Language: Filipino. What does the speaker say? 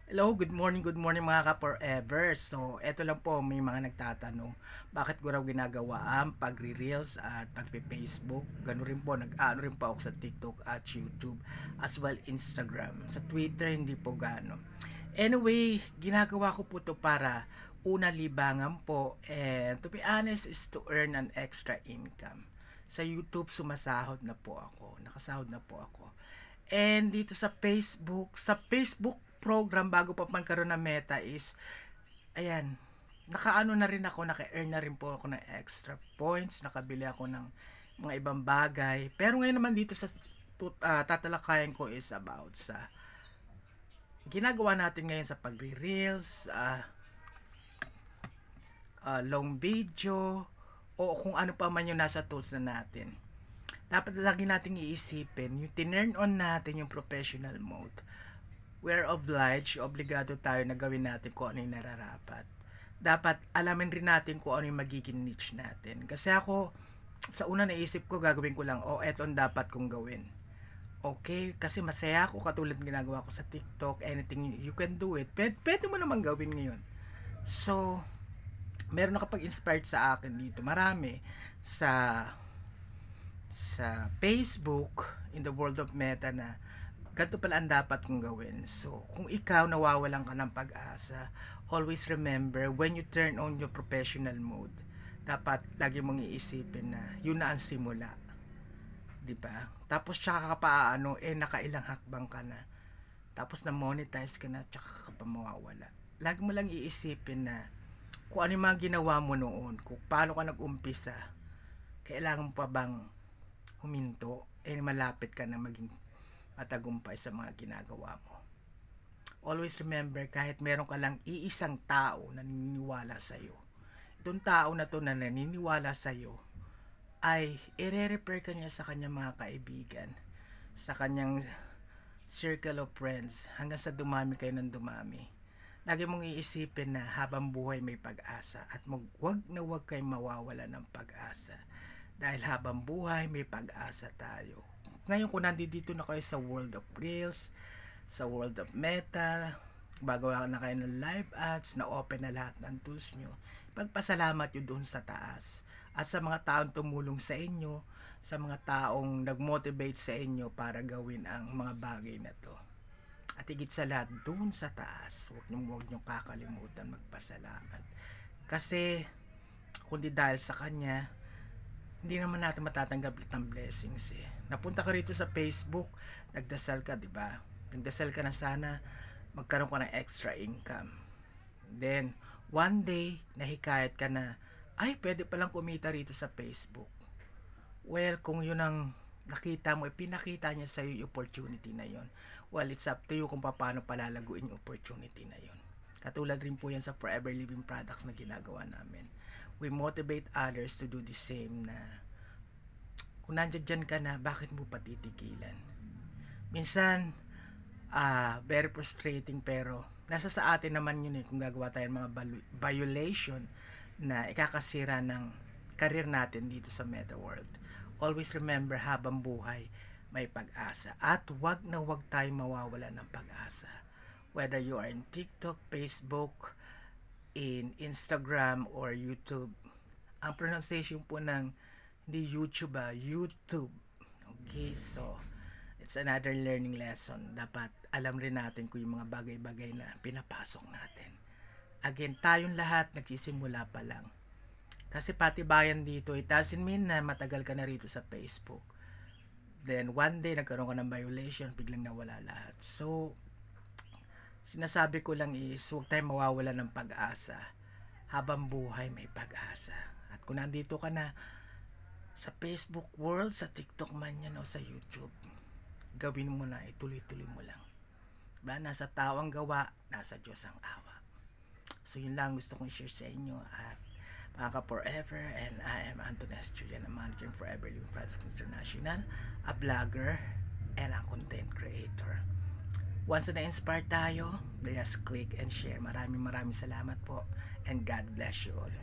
Hello, good morning mga ka-forever. So, eto lang po, may mga nagtatanong, bakit ko raw ginagawa ang pagre-reels at pagpe-Facebook. Gano'n rin po, nag-ano rin po ako sa TikTok at YouTube, as well Instagram. Sa Twitter, hindi po gano'n. Anyway, ginagawa ko po to para una libangan po, and to be honest is to earn an extra income. Sa YouTube, sumasahod na po ako. Nakasahod na po ako. And dito sa Facebook program bago pa magkaroon ng Meta is, ayan, nakaano na rin ako, naka-earn na rin po ako ng extra points, nakabili ako ng mga ibang bagay. Pero ngayon naman dito sa tatalakayan ko is about sa ginagawa natin ngayon sa pagre-reels, long video, o kung ano pa man yung nasa tools na natin. Dapat lagi nating iisipin, yung tinurn on natin yung professional mode, we're obliged, obligado tayo na gawin natin kung ano yung nararapat. Dapat alamin rin natin kung ano yung magiging niche natin. Kasi ako, sa una naisip ko, gagawin ko lang, eto ang dapat kong gawin. Okay, kasi masaya ako katulad ng ginagawa ko sa TikTok, anything you can do it. Pwede mo naman gawin ngayon. So, meron nakapag-inspired sa akin dito. Marami sa Facebook, in the world of Meta na ganito pala ang dapat kong gawin. So, kung ikaw nawawalan ka ng pag-asa, always remember, when you turn on your professional mode, dapat lagi mong iisipin na yun na ang simula. 'Di ba? Tapos tsaka ka pa nakailang hakbang ka na. Tapos na monetize ka na, tsaka ka pa mawawala. Lagi mo lang iisipin na kung ano yung mga ginawa mo noon, kung paano ka nag-umpisa, kailangan mo pa bang huminto, malapit ka na maging matagumpay sa mga ginagawa mo. Always remember, kahit meron ka lang iisang tao na naniniwala sa'yo, itong tao na to na naniniwala sa'yo, ay ire-refer ka niya sa kanyang mga kaibigan, sa kanyang circle of friends, hanggang sa dumami kayo ng dumami. Lagi mong iisipin na habang buhay may pag-asa at wag na wag kayong mawawala ng pag-asa. Dahil habang buhay may pag-asa tayo. Ngayon kung nandito na kayo sa world of reels, sa world of Meta, gagawa na kayo ng live ads, na open na lahat ng tools nyo, pagpasalamat nyo doon sa taas. At sa mga taong tumulong sa inyo, sa mga taong nag-motivate sa inyo para gawin ang mga bagay na to. At higit sa lahat, doon sa taas, huwag nyo kakalimutan magpasalamat. Kasi, kundi dahil sa Kanya, hindi naman natin matatanggap ang blessings eh. Napunta ka rito sa Facebook, nagdasal ka, di ba? Nagdasal ka na sana magkaroon ka ng extra income. Then, one day, nahikayat ka na, ay, pwede palang kumita rito sa Facebook. Well, kung yun ang nakita mo, pinakita niya sa'yo yung opportunity na yon. Well, it's up to you kung paano palalaguin yung opportunity na yon. Katulad rin po yan sa Forever Living Products na ginagawa namin. We motivate others to do the same na kung nandiyan dyan ka na, bakit mo patitigilan? Minsan, very frustrating pero nasa sa atin naman yun eh kung gagawa tayo ng mga violation na ikakasira ng career natin dito sa meta world. Always remember, habang buhay may pag-asa at wag na wag tayo mawawala ng pag-asa. Whether you are in TikTok, Facebook, in Instagram or YouTube. Ang pronunciation po ng hindi YouTube, YouTube. Okay, so it's another learning lesson. Dapat alam rin natin kung yung mga bagay-bagay na pinapasok natin. Again, tayong lahat nagsisimula pa lang. Kasi pati bayan dito, it doesn't mean na matagal ka na rito sa Facebook. Then one day nagkaroon ka ng violation, biglang nawala lahat. So, sinasabi ko lang is huwag tayong mawawala ng pag-asa. Habang buhay may pag-asa. At kung nandito ka na sa Facebook world, sa TikTok man yan o sa YouTube, gawin mo na, ituloy-tuloy mo lang. Diba? Nasa tao ang gawa, nasa Diyos ang awa. So yun lang gusto kong share sa inyo at mga ka-forever, and I am Antones Julian, a manager in Forever Living Products International, a blogger and a content creator. Once na inspire tayo, just click and share. Maraming salamat po, and God bless you all.